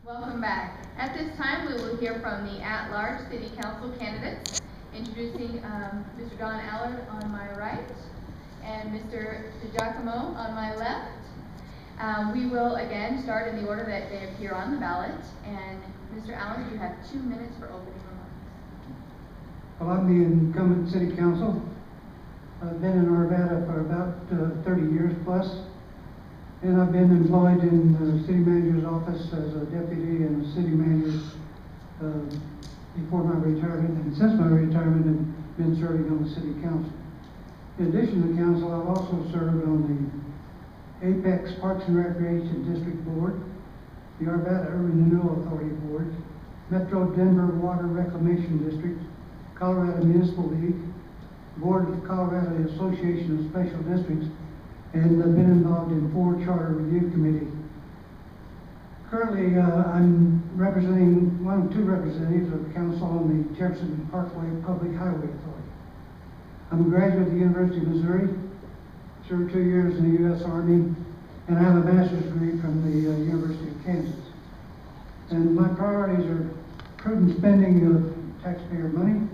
Welcome back. At this time, we will hear from the at-large City Council candidates. Introducing Mr. Don Allard on my right and Mr. Digiacomo on my left. We will again start in the order that they appear on the ballot. And Mr. Allard, you have 2 minutes for opening remarks. Well, I'm the incumbent City Council. I've been in Arvada for about 30 years plus. And I've been employed in the city manager's office as a deputy and a city manager before my retirement, and since my retirement I've been serving on the city council. In addition to the council, I've also served on the Apex Parks and Recreation District Board, the Arvada Urban Renewal Authority Board, Metro Denver Water Reclamation District, Colorado Municipal League, Board of Colorado Association of Special Districts, and I've been involved in 4 charter review committees. Currently, I'm representing one of 2 representatives of the council on the Jefferson Parkway Public Highway Authority. I'm a graduate of the University of Missouri, served 2 years in the U.S. Army, and I have a master's degree from the University of Kansas. And my priorities are prudent spending of taxpayer money,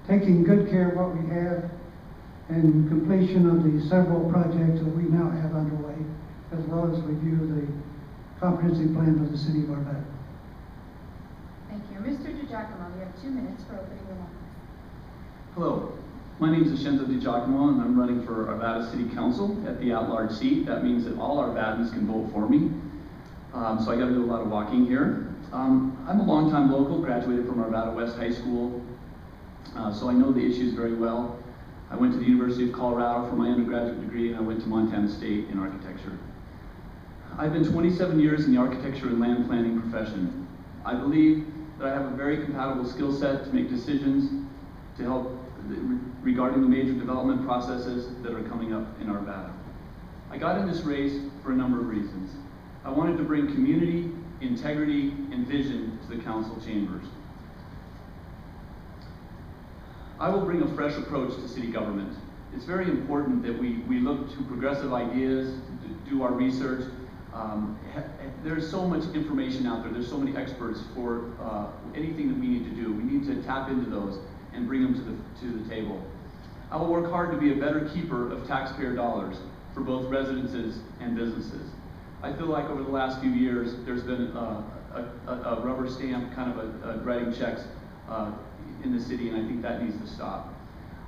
taking good care of what we have, and completion of the several projects that we now have underway, as well as review of the comprehensive plan for the city of Arvada. Thank you. Mr. Digiacomo, you have 2 minutes for opening remarks. Hello, my name is Allard Digiacomo, and I'm running for Arvada City Council at the at-large seat. That means that all Arvadans can vote for me. So I got to do a lot of walking here. I'm a longtime local, graduated from Arvada West High School, so I know the issues very well. I went to the University of Colorado for my undergraduate degree, and I went to Montana State in architecture. I've been 27 years in the architecture and land planning profession. I believe that I have a very compatible skill set to make decisions to help regarding the major development processes that are coming up in Arvada. I got in this race for a number of reasons. I wanted to bring community, integrity, and vision to the council chambers. I will bring a fresh approach to city government. It's very important that we look to progressive ideas, to do our research. There's so much information out there. There's so many experts for anything that we need to do. We need to tap into those and bring them to the table. I will work hard to be a better keeper of taxpayer dollars for both residences and businesses. I feel like over the last few years, there's been a rubber stamp kind of writing checks in the city, and I think that needs to stop.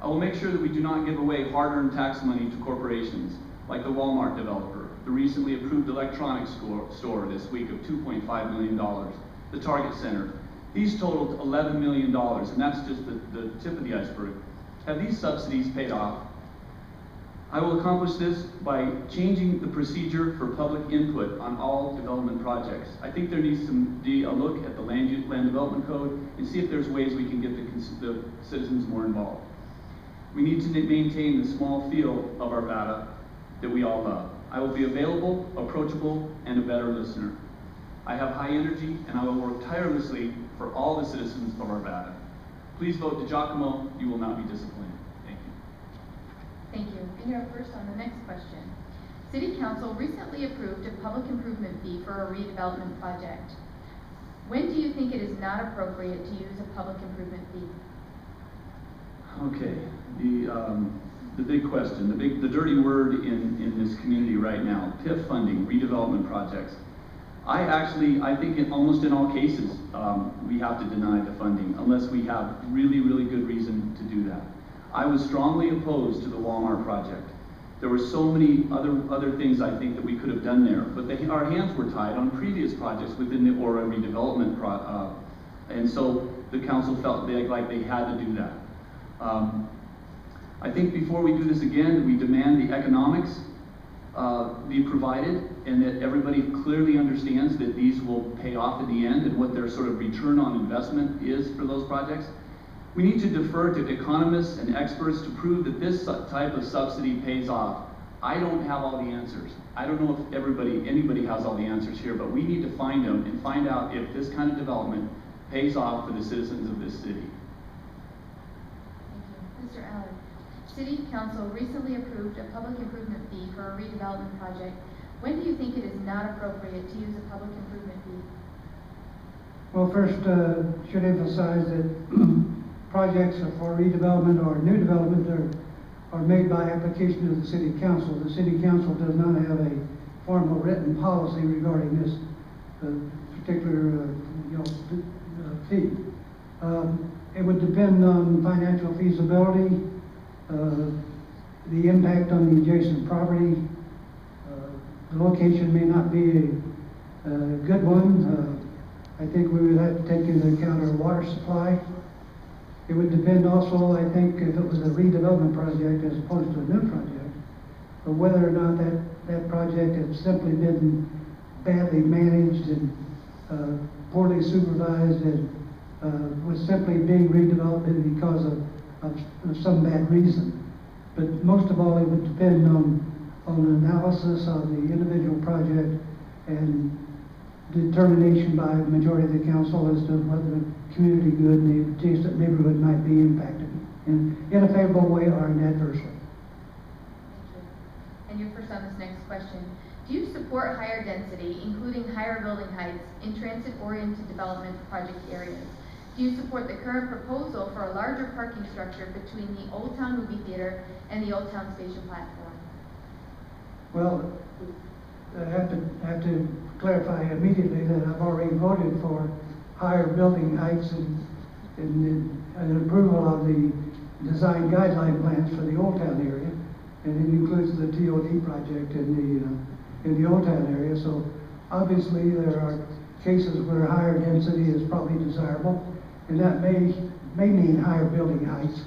I will make sure that we do not give away hard-earned tax money to corporations, like the Walmart developer, the recently approved electronics store this week of $2.5 million, the Target Center. These totaled $11 million, and that's just the tip of the iceberg. Have these subsidies paid off? I will accomplish this by changing the procedure for public input on all development projects. I think there needs to be a look at the land development code and see if there's ways we can get the citizens more involved. We need to maintain the small feel of Arvada that we all love. I will be available, approachable, and a better listener. I have high energy, and I will work tirelessly for all the citizens of Arvada. Please vote Digiacomo. You will not be disappointed. Thank you. And you're first on the next question. City Council recently approved a public improvement fee for a redevelopment project. When do you think it is not appropriate to use a public improvement fee? Okay, the big question, the dirty word in this community right now, TIF funding, redevelopment projects. I think almost in all cases, we have to deny the funding unless we have really, really good reason to do that. I was strongly opposed to the Walmart project. There were so many other things I think that we could have done there, but our hands were tied on previous projects within the Aura redevelopment and so the council felt like they had to do that. I think before we do this again, we demand the economics be provided and that everybody clearly understands that these will pay off in the end and what their sort of return on investment is for those projects. We need to defer to economists and experts to prove that this type of subsidy pays off. I don't have all the answers. I don't know if anybody has all the answers here, but we need to find them and find out if this kind of development pays off for the citizens of this city. Thank you. Mr. Allard, City Council recently approved a public improvement fee for a redevelopment project. When do you think it is not appropriate to use a public improvement fee? Well, first, should emphasize that projects for redevelopment or new development are made by application to the city council. The city council does not have a formal written policy regarding this particular fee. It would depend on financial feasibility, the impact on the adjacent property. The location may not be a good one. I think we would have to take into account our water supply. It would depend also, I think, if it was a redevelopment project as opposed to a new project, but whether or not that project had simply been badly managed and poorly supervised and was simply being redeveloped because of some bad reason. But most of all, it would depend on an analysis of the individual project and determination by the majority of the council as to whether the community good and the adjacent neighborhood might be impacted in a favorable way or in adversely. Thank you. And you're first on this next question. Do you support higher density, including higher building heights, in transit-oriented development project areas? Do you support the current proposal for a larger parking structure between the Old Town Movie Theater and the Old Town Station platform? Well, I have to clarify immediately that I've already voted for higher building heights and an approval of the design guideline plans for the Old Town area, and it includes the TOD project in the Old Town area. So obviously there are cases where higher density is probably desirable, and that may mean higher building heights.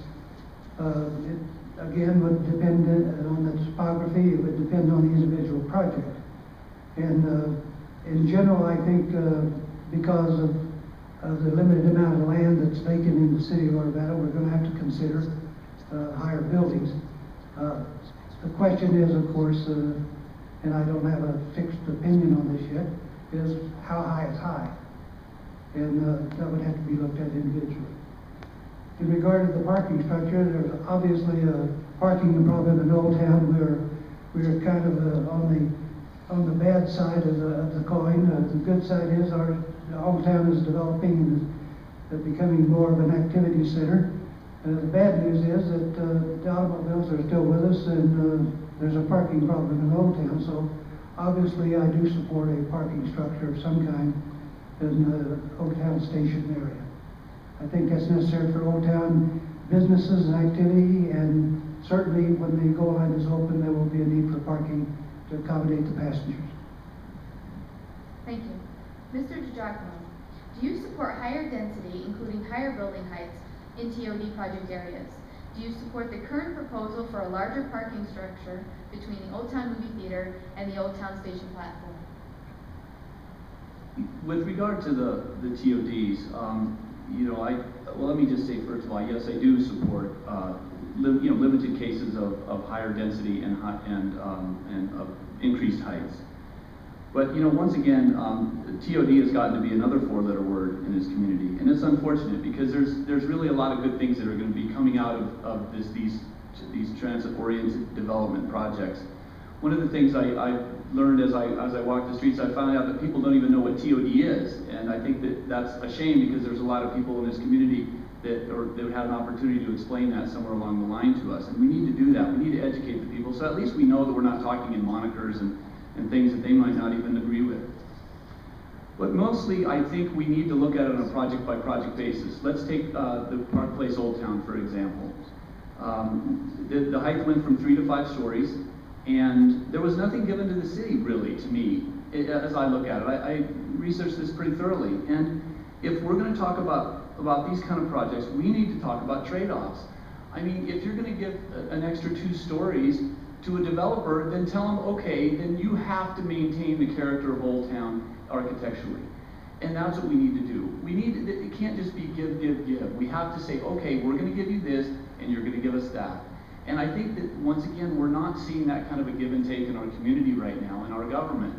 It again would depend on the topography. It would depend on the individual project. And in general, I think because of the limited amount of land that's vacant in the city of Arvada, we're going to have to consider higher buildings. The question is, of course, and I don't have a fixed opinion on this yet, is how high is high? And that would have to be looked at individually. In regard to the parking structure, there's obviously a parking problem in Old Town. We're kind of on the bad side of the coin. The good side is our Old Town is developing and becoming more of an activity center. The bad news is that the automobiles are still with us, and there's a parking problem in Old Town. So obviously I do support a parking structure of some kind in the Old Town Station area. I think that's necessary for Old Town businesses and activity, and certainly when the GO line is open, there will be a need for parking to accommodate the passengers. Thank you. Mr. Digiacomo, do you support higher density, including higher building heights, in TOD project areas? Do you support the current proposal for a larger parking structure between the Old Town Movie Theater and the Old Town Station platform? With regard to the TODs, well, let me just say first of all, yes, I do support limited cases of higher density and of increased heights. But once again, TOD has gotten to be another four-letter word in this community, and it's unfortunate because there's really a lot of good things that are going to be coming out of these transit-oriented development projects. One of the things I learned as I walked the streets, I found out that people don't even know what TOD is, and I think that's a shame because there's a lot of people in this community that would have an opportunity to explain that somewhere along the line to us, and we need to do that. We need to educate the people so at least we know that we're not talking in monikers and things that they might not even agree with. But mostly, I think we need to look at it on a project-by-project basis. Let's take the Park Place Old Town, for example. The height went from 3 to 5 stories, and there was nothing given to the city, really, to me, as I look at it. I researched this pretty thoroughly, and if we're going to talk about these kind of projects, we need to talk about trade-offs. I mean, if you're going to give an extra 2 stories to a developer, then tell them, okay, then you have to maintain the character of Old Town architecturally. And that's what we need to do. It can't just be give, give, give. We have to say, okay, we're going to give you this, and you're going to give us that. And I think that, once again, we're not seeing that kind of a give and take in our community right now, in our government.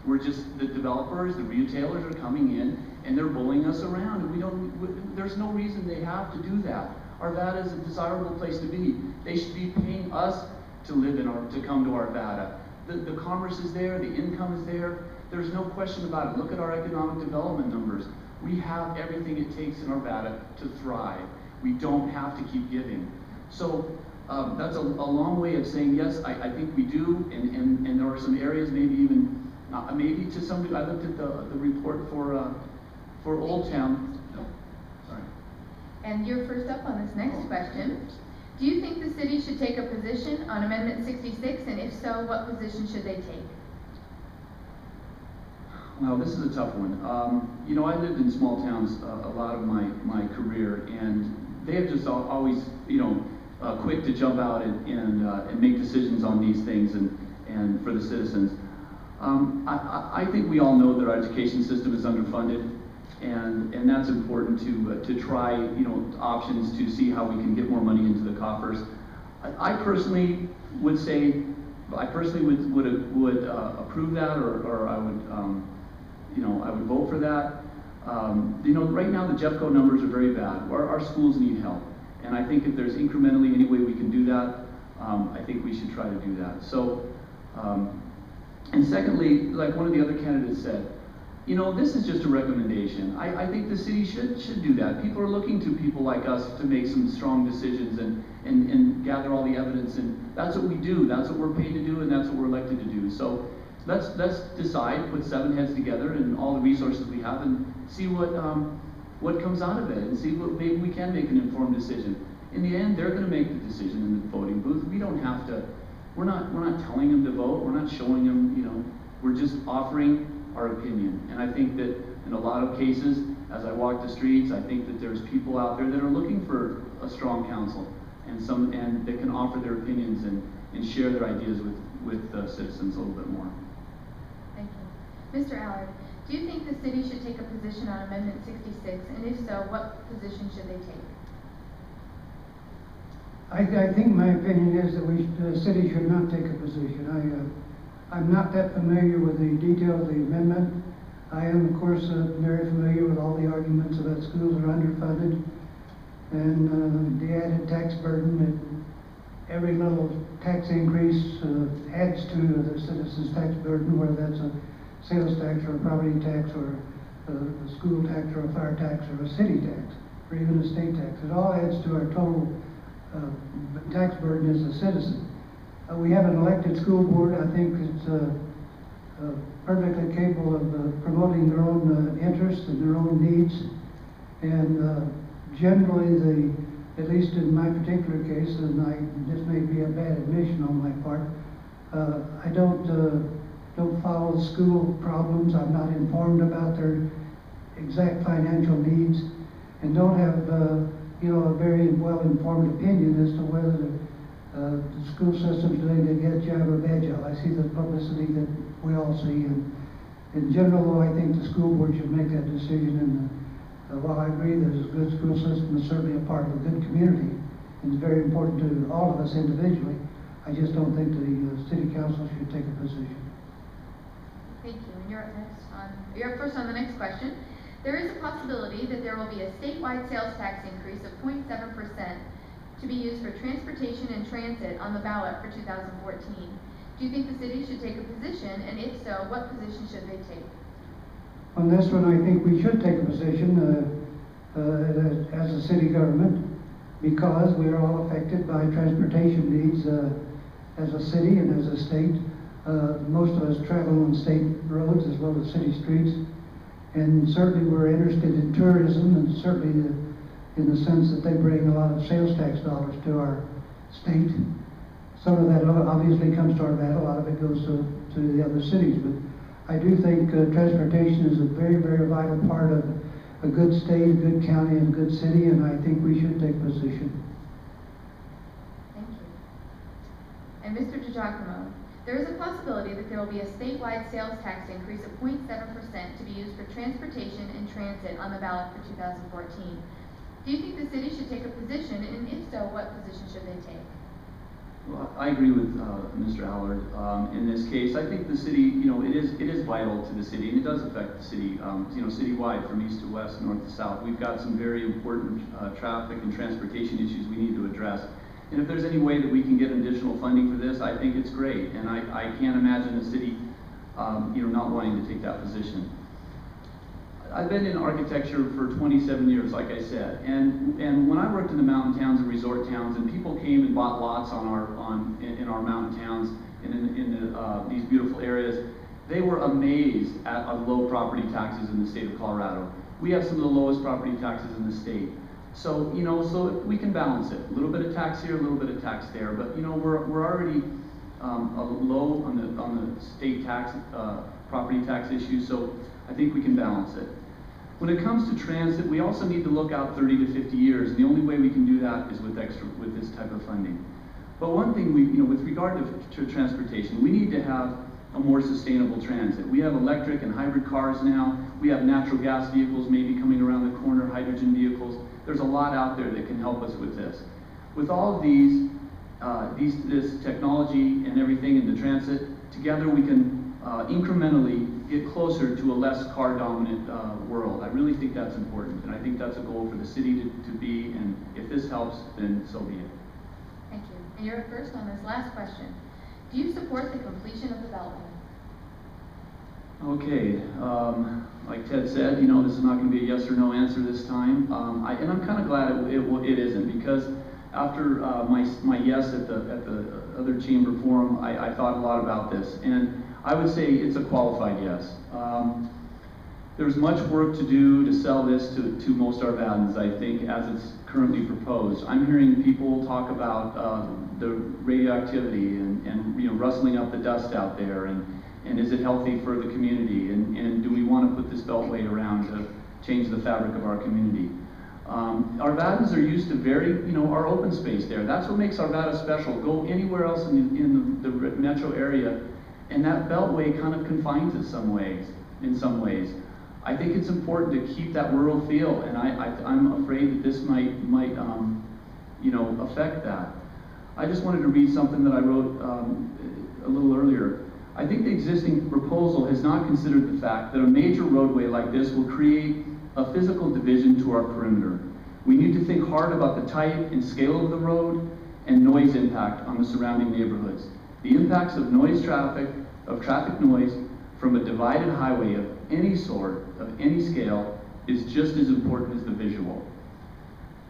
We're just, the developers, the retailers are coming in, and they're bullying us around, and there's no reason they have to do that. Arvada is a desirable place to be. They should be paying us to live to come to Arvada. The commerce is there, the income is there. There's no question about it. Look at our economic development numbers. We have everything it takes in Arvada to thrive. We don't have to keep giving. So that's a long way of saying, yes, I think we do, and there are some areas, maybe even, maybe to some degree. I looked at the report for Old Town. No, sorry. And you're first up on this next question. Do you think the city should take a position on Amendment 66, and if so, what position should they take? Well, this is a tough one. You know, I lived in small towns a lot of my career, and they have just always, you know, quick to jump out and make decisions on these things and for the citizens. I think we all know that our education system is underfunded, and that's important to try, you know, options to see how we can get more money into the coffers. I personally would say, I personally would approve that, or I would, you know, I would vote for that. You know, right now the Jeffco numbers are very bad. Our schools need help, and I think if there's incrementally any way we can do that, I think we should try to do that. So, and secondly, like one of the other candidates said, you know, this is just a recommendation. I think the city should do that. People are looking to people like us to make some strong decisions and gather all the evidence, and that's what we do. That's what we're paid to do, and that's what we're elected to do. So let's decide, put 7 heads together and all the resources we have, and see what comes out of it, and see what maybe we can make an informed decision. In the end, they're going to make the decision in the voting booth. We don't have to. We're not telling them to vote. We're not showing them. You know, we're just offering our opinion. And I think that in a lot of cases, as I walk the streets, I think that there's people out there that are looking for a strong council and that can offer their opinions and share their ideas with citizens a little bit more. Thank you. Mr. Allard, do you think the city should take a position on Amendment 66, and if so, what position should they take? I think my opinion is that the city should not take a position. I'm not that familiar with the detail of the amendment. I am, of course, very familiar with all the arguments about schools are underfunded and the added tax burden, and every little tax increase adds to the citizens' tax burden, whether that's a sales tax or a property tax or a school tax or a fire tax or a city tax or even a state tax. It all adds to our total tax burden as a citizen. We have an elected school board. I think it's perfectly capable of promoting their own interests and their own needs. And generally, at least in my particular case, and this may be a bad admission on my part, I don't follow school problems. I'm not informed about their exact financial needs, and don't have you know, a very well-informed opinion as to whether the school system's doing a good job or bad job. I see the publicity that we all see, and in general, though, I think the school board should make that decision. And while I agree that a good school system is certainly a part of a good community, and it's very important to all of us individually, I just don't think the city council should take a position. Thank you. And you're up next. You're up first on the next question. There is a possibility that there will be a statewide sales tax increase of 0.7% to be used for transportation and transit on the ballot for 2014. Do you think the city should take a position, and if so, what position should they take? On this one, I think we should take a position as a city government, because we are all affected by transportation needs as a city and as a state. Most of us travel on state roads as well as city streets, and certainly we're interested in tourism, and certainly in the sense that they bring a lot of sales tax dollars to our state. Some of that obviously comes to Arvada, a lot of it goes to the other cities, but I do think transportation is a very, very vital part of a good state, a good county, and a good city, and I think we should take position. Thank you. And Mr. Digiacomo, there is a possibility that there will be a statewide sales tax increase of 0.7% to be used for transportation and transit on the ballot for 2014. Do you think the city should take a position, and if so, what position should they take? Well, I agree with Mr. Allard. In this case, I think the city, you know, it is vital to the city, and it does affect the city, you know, citywide from east to west, north to south. We've got some very important traffic and transportation issues we need to address. And if there's any way that we can get additional funding for this, I think it's great. And I can't imagine the city, you know, not wanting to take that position. I've been in architecture for 27 years, like I said, and when I worked in the mountain towns and resort towns, and people came and bought lots in our mountain towns and in these beautiful areas, they were amazed at low property taxes in the state of Colorado. We have some of the lowest property taxes in the state. So, you know, so we can balance it. A little bit of tax here, a little bit of tax there, but you know, we're already low on the state tax, property tax issue, so I think we can balance it. When it comes to transit, we also need to look out 30 to 50 years, and the only way we can do that is with this type of funding. But one thing with regard to transportation, we need to have a more sustainable transit. We have electric and hybrid cars now. We have natural gas vehicles maybe coming around the corner, hydrogen vehicles. There's a lot out there that can help us with this. With all of this technology and everything in the transit, together we can incrementally get closer to a less car-dominant world. I really think that's important, and I think that's a goal for the city to be, and if this helps, then so be it. Thank you. And you're first on this last question. Do you support the completion of the Beltway? Okay, like Ted said, you know, this is not going to be a yes or no answer this time, and I'm kind of glad it isn't, because after my yes at the other chamber forum, I thought a lot about this, and I would say it's a qualified yes. There's much work to do to sell this to most Arvadans, I think, as it's currently proposed. I'm hearing people talk about the radioactivity and you know, rustling up the dust out there, and is it healthy for the community, and do we want to put this beltway around to change the fabric of our community? Arvadans are used to our open space there. That's what makes Arvada special. Go anywhere else in the metro area, and that beltway kind of confines it in some ways. I think it's important to keep that rural feel, and I'm afraid that this might affect that. I just wanted to read something that I wrote a little earlier. I think the existing proposal has not considered the fact that a major roadway like this will create a physical division to our perimeter. We need to think hard about the type and scale of the road and noise impact on the surrounding neighborhoods. The impacts of traffic noise from a divided highway of any sort, of any scale, is just as important as the visual.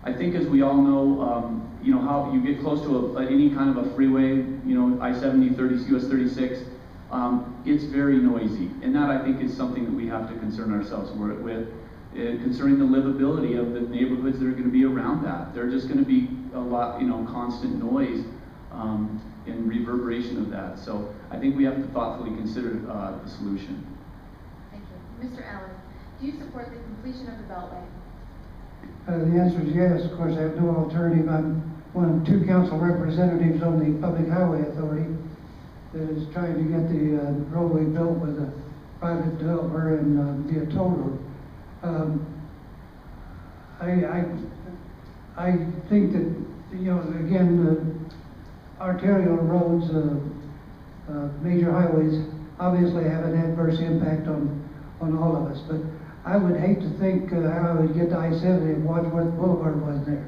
I think, as we all know, how you get close to any kind of a freeway, I-70, US 36, it's very noisy, and that I think is something that we have to concern ourselves with, concerning the livability of the neighborhoods that are going to be around that. They're just going to be a lot, constant noise and reverberation of that. So I think we have to thoughtfully consider the solution. Thank you. Mr. Allard, do you support the completion of the Beltway? The answer is yes. Of course, I have no alternative. I'm one of 2 council representatives on the Public Highway Authority that is trying to get the roadway built with a private developer and be a toll road. I think that, again, arterial roads, major highways, obviously have an adverse impact on all of us. But I would hate to think how I would get to I-70 if Wadsworth Boulevard wasn't there.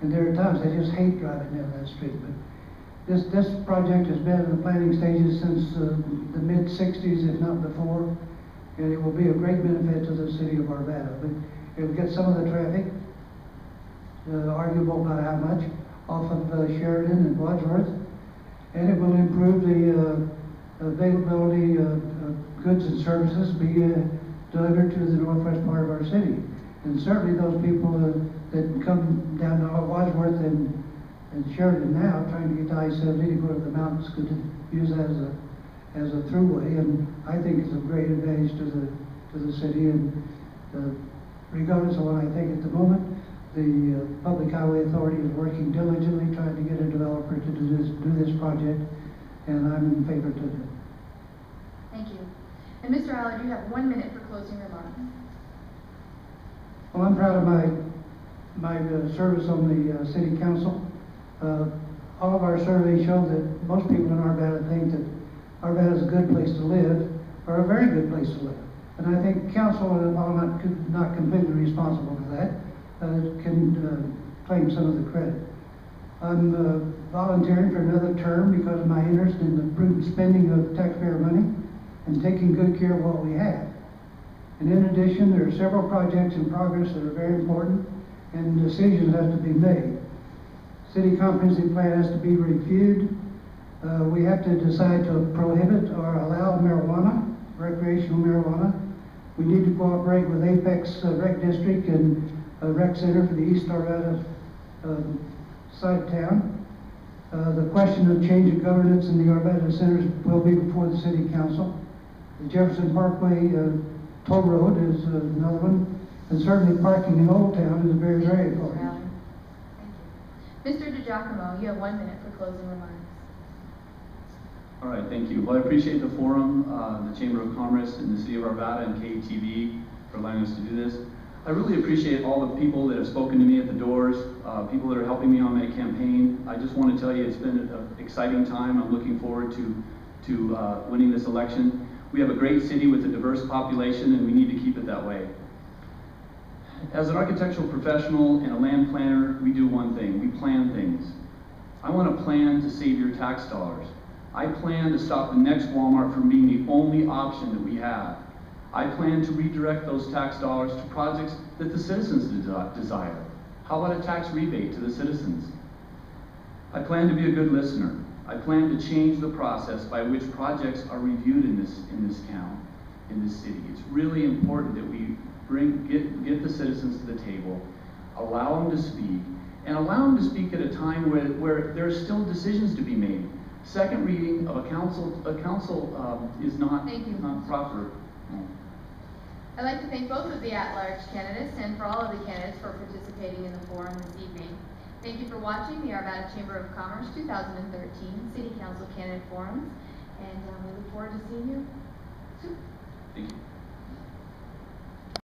And there are times I just hate driving down that street. But this project has been in the planning stages since the mid-60s, if not before. And it will be a great benefit to the city of Arvada. But it will get some of the traffic, arguable about how much, off of Sheridan and Wadsworth. And it will improve the availability of goods and services delivered to the northwest part of our city. And certainly those people that come down to Wadsworth and Sheridan now, trying to get to I-70 to go to the mountains, could use that as a throughway, and I think it's a great advantage to the city. And regardless of what I think at the moment, the Public Highway Authority is working diligently trying to get a developer to do this project, and I'm in favor to do it. Thank you. And Mr. Allard, you have 1 minute for closing remarks. Well, I'm proud of my service on the city council. All of our surveys show that most people in Arvada think that Arvada is a good place to live, or a very good place to live. And I think council, while not completely responsible for that, can claim some of the credit. I'm volunteering for another term because of my interest in the prudent spending of taxpayer money and taking good care of what we have. And in addition, there are several projects in progress that are very important, and decisions have to be made. City comprehensive plan has to be reviewed. We have to decide to prohibit or allow marijuana, recreational marijuana. We need to cooperate with Apex Rec District and Rec Center for the East Arvada side of town. The question of change of governance in the Arvada centers will be before the City Council. The Jefferson Parkway toll road is another one, and certainly parking in Old Town is very, very important. Thank you. Mr. Digiacomo, you have 1 minute for closing remarks. All right, thank you. Well, I appreciate the forum, the Chamber of Commerce and the City of Arvada and KTV for allowing us to do this. I really appreciate all the people that have spoken to me at the doors, people that are helping me on my campaign. I just want to tell you it's been an exciting time. I'm looking forward to winning this election. We have a great city with a diverse population, and we need to keep it that way. As an architectural professional and a land planner, we do one thing: we plan things. I want to plan to save your tax dollars. I plan to stop the next Walmart from being the only option that we have. I plan to redirect those tax dollars to projects that the citizens desire. How about a tax rebate to the citizens? I plan to be a good listener. I plan to change the process by which projects are reviewed in this town, in this city. It's really important that we get the citizens to the table, allow them to speak, and allow them to speak at a time where there are still decisions to be made. Second reading of a council is not proper. I'd like to thank both of the at-large candidates and for all of the candidates for participating in the forum this evening. Thank you for watching the Arvada Chamber of Commerce 2013 City Council Candidate Forums, and we look forward to seeing you soon. Thank you.